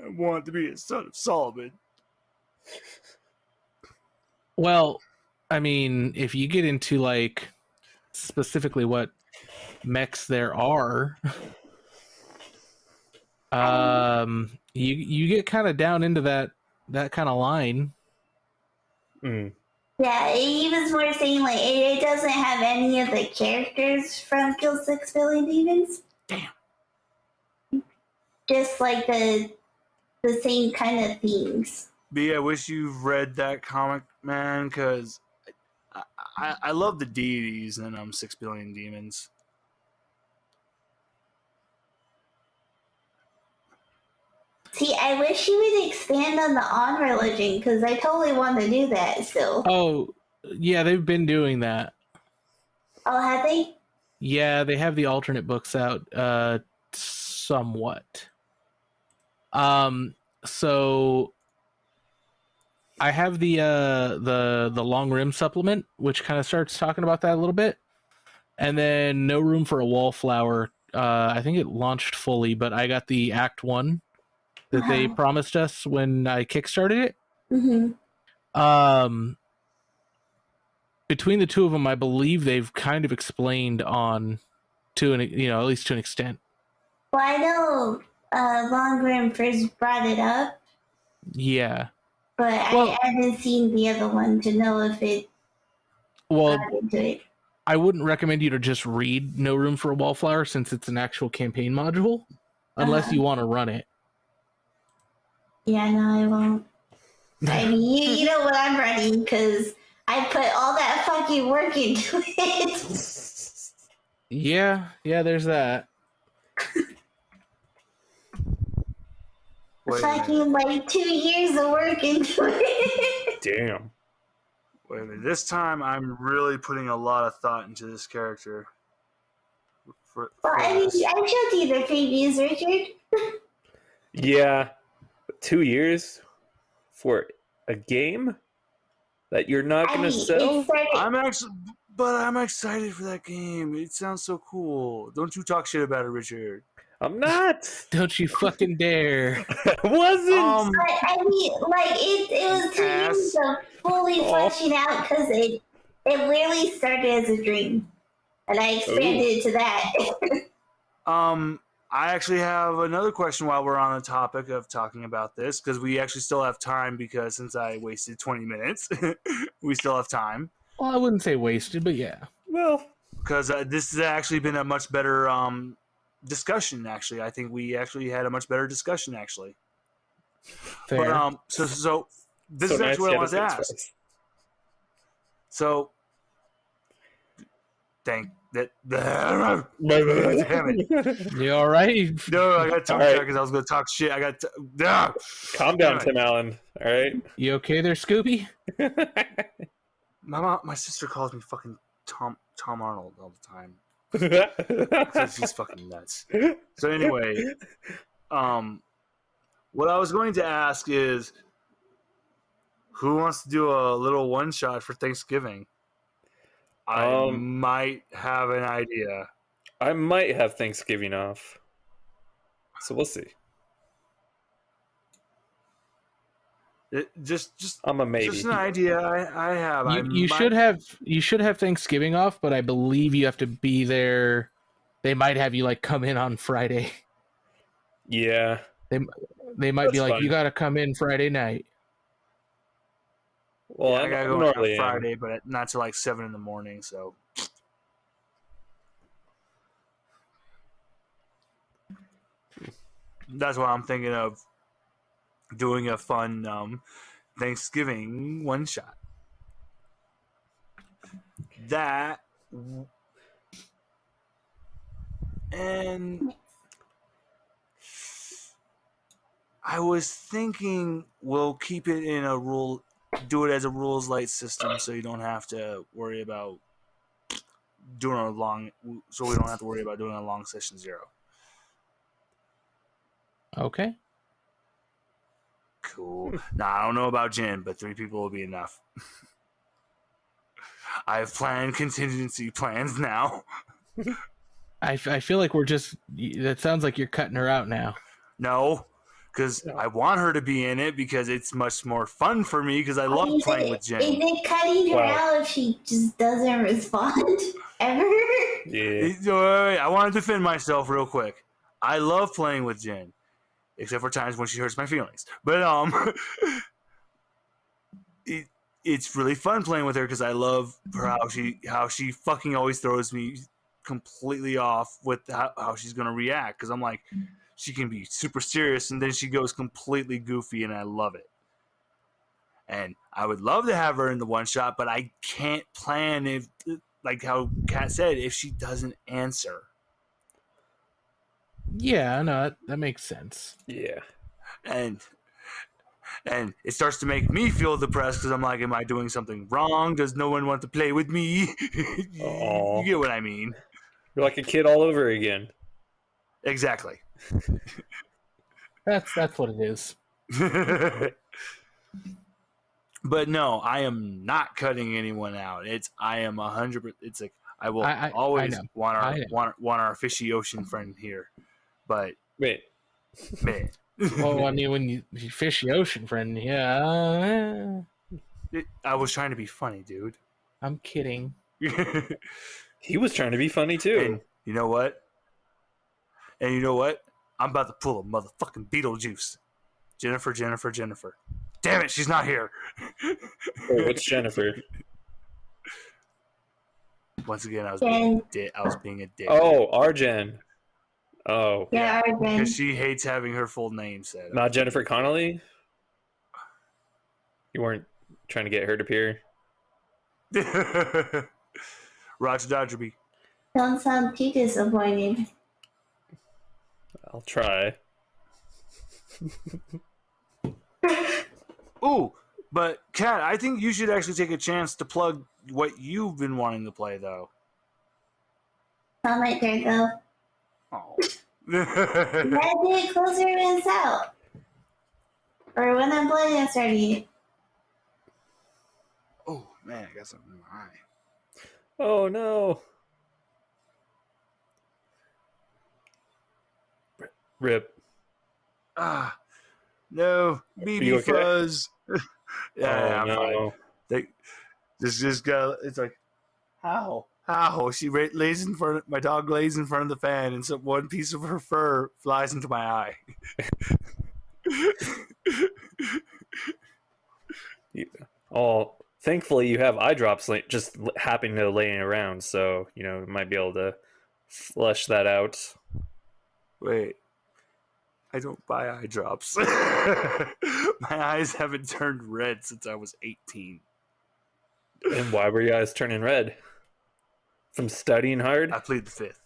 I want to be a son of Solomon. Well, I mean, if you get into like specifically what mechs there are, you get kind of down into that kind of line. Mm. Yeah, he was more saying like it doesn't have any of the characters from Kill 6 Billion Demons. Damn. Just like the same kind of themes. B, I wish you've read that comic, man, because I love the deities in 6 Billion Demons. See, I wish you would expand on the on religion because I totally want to do that still. Oh, yeah, they've been doing that. Oh, have they? Yeah, they have the alternate books out somewhat. So I have the Long Rim supplement, which kind of starts talking about that a little bit. And then No Room for a Wallflower. I think it launched fully, but I got the Act 1 that they promised us when I kickstarted it. Mm-hmm. Between the two of them, I believe they've kind of explained on at least to an extent. Well, I know Long Rim first brought it up, Yeah. but I haven't seen the other one to know if it got into it. I wouldn't recommend you to just read No Room for a Wallflower since it's an actual campaign module, unless you want to run it. Yeah, no, I won't. I mean, you know what I'm running because I put all that fucking work into it. Yeah, there's that. Fucking like 2 years of work into it. Damn. Wait a minute. This time I'm really putting a lot of thought into this character. Well, I mean, I showed you the previews, Richard. Yeah. 2 years for a game that you're not going to sell? I'm excited for that game. It sounds so cool. Don't you talk shit about it, Richard. I'm not. Don't you fucking dare. I wasn't. But I mean, like it was 2 years of fully fleshing out because it literally started as a dream, and I expanded it to that. I actually have another question while we're on the topic of talking about this because we actually still have time because since I wasted 20 minutes, we still have time. Well, I wouldn't say wasted, but yeah. Well, because this has actually been a much better discussion. Actually, I think we actually had a much better discussion. Actually, Fair. but so this is actually what I wanted to ask. So, damn it! You all right? No, I got tongue tied because I was going to talk shit. Calm down, Tim Allen. All right. You okay there, Scooby? My sister calls me fucking Tom Arnold all the time. She's fucking nuts. So anyway, what I was going to ask is, Who wants to do a little one shot for Thanksgiving? I might have an idea. I might have Thanksgiving off, so we'll see. Just I'm a maybe. Just an idea I have. You should have Thanksgiving off, but I believe you have to be there. They might have you like come in on Friday. Yeah. They might That's be like, fine. you got to come in Friday night. Well, I gotta I'm go on normally Friday, but not till like 7 in the morning. So that's why I'm thinking of doing a fun Thanksgiving one shot. That and I was thinking we'll keep it in a rule, do it as a rules light system, so you don't have to worry about doing a long. So we don't have to worry about doing a long session 0. Okay. Cool. Now I don't know about Jen, but 3 people will be enough. I have planned contingency plans now. I feel like we're just. That sounds like you're cutting her out now. No, because I want her to be in it because it's much more fun for me because I love playing with Jen. Is it cutting her out if she just doesn't respond ever? Yeah. I want to defend myself real quick. I love playing with Jen, except for times when she hurts my feelings. But it's really fun playing with her because I love her how she fucking always throws me completely off with how she's gonna react because I'm like, she can be super serious and then she goes completely goofy and I love it. And I would love to have her in the one shot, but I can't plan if, like how Kat said, if she doesn't answer. Yeah, no, that makes sense. Yeah. And it starts to make me feel depressed because I'm like, am I doing something wrong? Does no one want to play with me? You get what I mean. You're like a kid all over again. Exactly. That's what it is. But no, I am not cutting anyone out. I am 100%. It's like I will always want our fishy ocean friend here. But Wait. man, Well, I mean, when you fish the ocean, friend, yeah. I was trying to be funny, dude. I'm kidding. He was trying to be funny too. And you know what? I'm about to pull a motherfucking Beetlejuice. Jennifer. Damn it, she's not here. Wait, what's Jennifer? Once again, I was being a dick. Oh, Arjen. Oh. Yeah, Arjen. Because she hates having her full name said. Not Jennifer Connelly? You weren't trying to get her to appear? Roger Dodgerby. Don't sound too disappointed. I'll try. Ooh, but Kat, I think you should actually take a chance to plug what you've been wanting to play, though. Not my turn though. Oh. Gotta do it closer when it's out. Or when I'm playing and starting it. Oh man, I got something in my eye. Oh no. Rip. Ah, no, BB okay? Fuzz. Yeah, oh, I'm no. fine. This guy, it's like, how? She lays in front. My dog lays in front of the fan, and so one piece of her fur flies into my eye. Oh, thankfully you have eye drops just happening to laying around, so you might be able to flush that out. Wait, I don't buy eye drops. My eyes haven't turned red since I was 18. And why were your eyes turning red? From studying hard? I plead the fifth.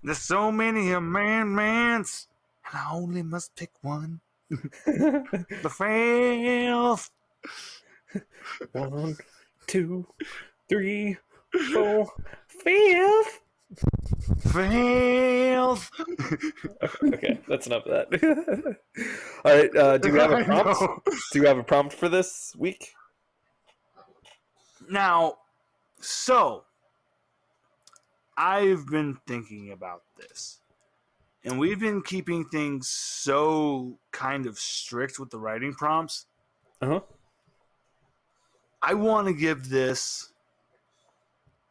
There's so many amendments, and I only must pick one. The fifth. 1, 2, 3, 4, 5. Fails. Okay, that's enough of that. All right, do we have a I prompt? know. Do we have a prompt for this week? Now, so I've been thinking about this, and we've been keeping things so kind of strict with the writing prompts. Uh-huh. I want to give this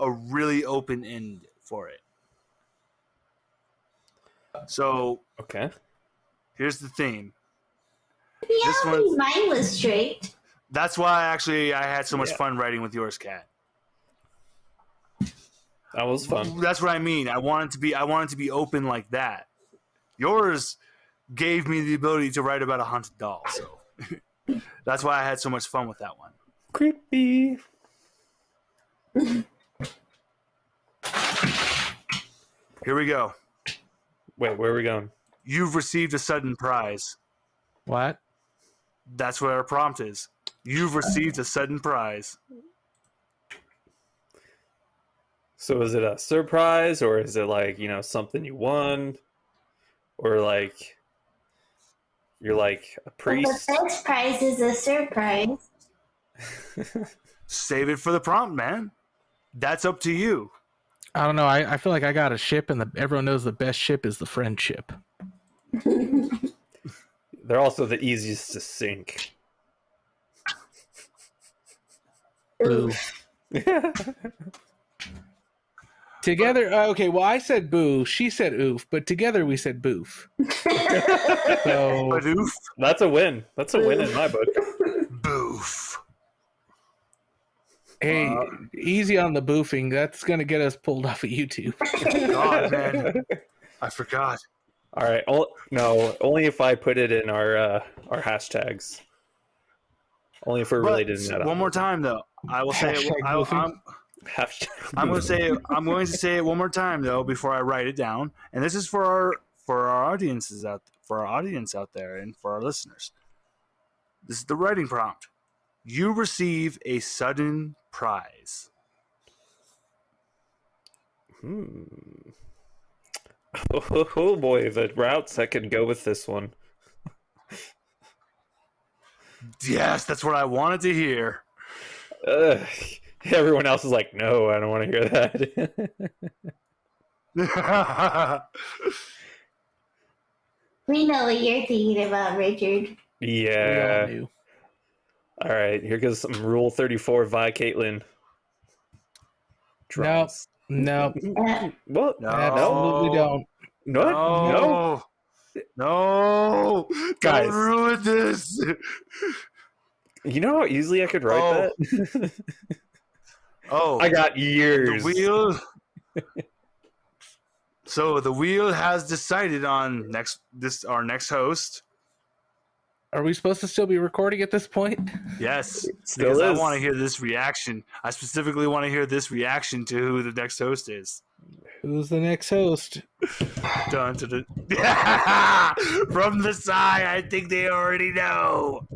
a really open end for it. So Okay. here's the theme. Yeah, This one- mine was strict. That's why I had so much Yeah. fun writing with yours, Kat. That was fun. That's what I mean. I want it to be open like that. Yours gave me the ability to write about a haunted doll, so that's why I had so much fun with that one. Creepy. Here we go. Wait, where are we going? You've received a sudden prize. What? That's what our prompt is. You've received a sudden prize. So is it a surprise, or is it like, something you won? Or like you're like a But priest? the best prize is a surprise. Save it for the prompt, man. That's up to you. I don't know. I feel like I got a ship, and everyone knows the best ship is the friendship. They're also the easiest to sink. Boo. Together, okay. Well, I said boo. She said oof, but together we said boof. So But oof, That's a win. That's a win in my book. boof. hey, easy on the boofing. That's gonna get us pulled off of YouTube. God, man. I forgot. All right. No, only if I put it in our hashtags. Only if we're really But doing that. one more time, though. I will say it. Hashtag I'm going to say it one more time, though, before I write it down. And this is for our audiences for our audience out there, and for our listeners. This is the writing prompt. You receive a sudden prize. Oh boy, the routes I could go with this one. Yes, that's what I wanted to hear. Everyone else is like, no, I don't want to hear that. We know what you're thinking about, Richard. We all Yeah. knew. All right, here goes some Rule 34 Vi Caitlin. Drums. No, What? No. absolutely don't. No. No. No. Guys. Don't ruin this. You know how easily I could write Oh. that? Oh, I got the years. wheel. So the wheel has decided on our next host. Are we supposed to still be recording at this point? Yes, Still because I is. want to hear this reaction. I specifically want to hear this reaction to who the next host is. Who's the next host? Dun, dun, dun. From the side, I think they already know.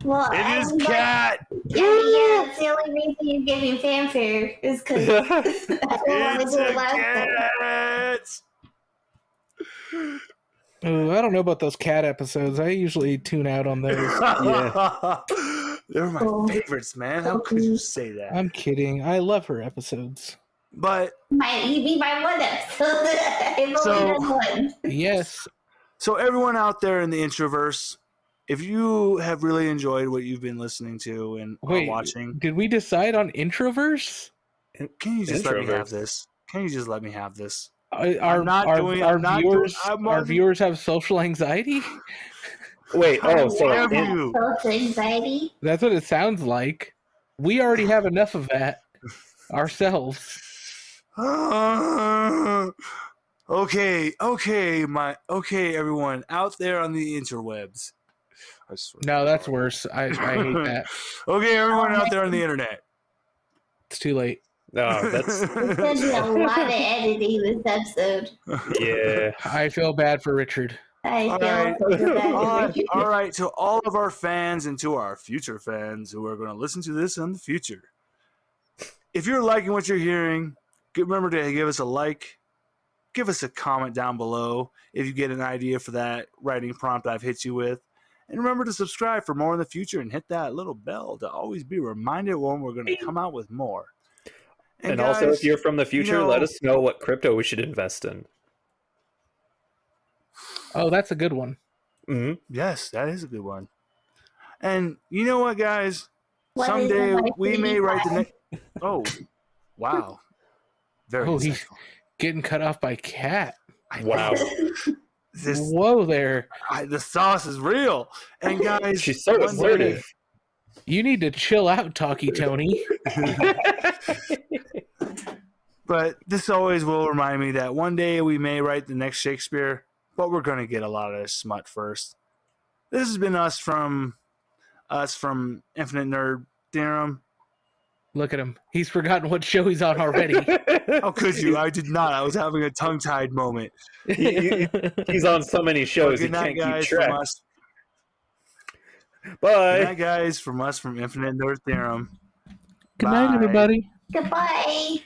Well, It is like, Cat. yeah, that's the only reason you're giving fanfare is because I don't want to It's do a it last time. cat. Oh, I don't know about those cat episodes. I usually tune out on those. They were my Oh. favorites, man. How could you say that? I'm kidding. I love her episodes. But You mean my one episode? I've So- only done one. Yes. so everyone out there in the introverse, if you have really enjoyed what you've been listening to and Wait, watching, did we decide on introverse? can you just let me have Introverse. this? Can you just let me have this? Our, not our, doing- our I'm not viewers, doing- I'm our on- viewers have social anxiety? Wait, oh, so Damn in- you. Social anxiety. That's what it sounds like. We already have enough of that ourselves. Okay, everyone out there on the interwebs. I swear. No, that's worse. I hate that. Okay, everyone out there on the internet. It's too late. no, that's There's gonna be a lot of editing this episode. yeah. I feel bad for Richard. I All feel right. so bad. All right, to all of our fans and to our future fans who are going to listen to this in the future. If you're liking what you're hearing, remember to give us a like, give us a comment down below if you get an idea for that writing prompt I've hit you with. And remember to subscribe for more in the future and hit that little bell to always be reminded when we're going to come out with more. And guys, also, if you're from the future, let us know what crypto we should invest in. Oh, that's a good one. Mm-hmm. Yes, that is a good one. And you know what, guys? What Someday is my we may free write the time? next. Oh, wow! Very Oh, he's insightful. getting cut off by Cat. Wow. Whoa there. The sauce is real. And guys, She's so one assertive. day- You need to chill out, Talkie Tony. But this always will remind me that one day we may write the next Shakespeare, but we're going to get a lot of this smut first. This has been us from Infinite Nerd Theorem. Look at him. He's forgotten what show he's on already. How could you? I did not. I was having a tongue-tied moment. He's on so many shows, he Good night, can't keep guys. track. From us. Bye. Good night, guys. From us from Infinite Nerd Theorem. Good night, Bye. everybody. Goodbye.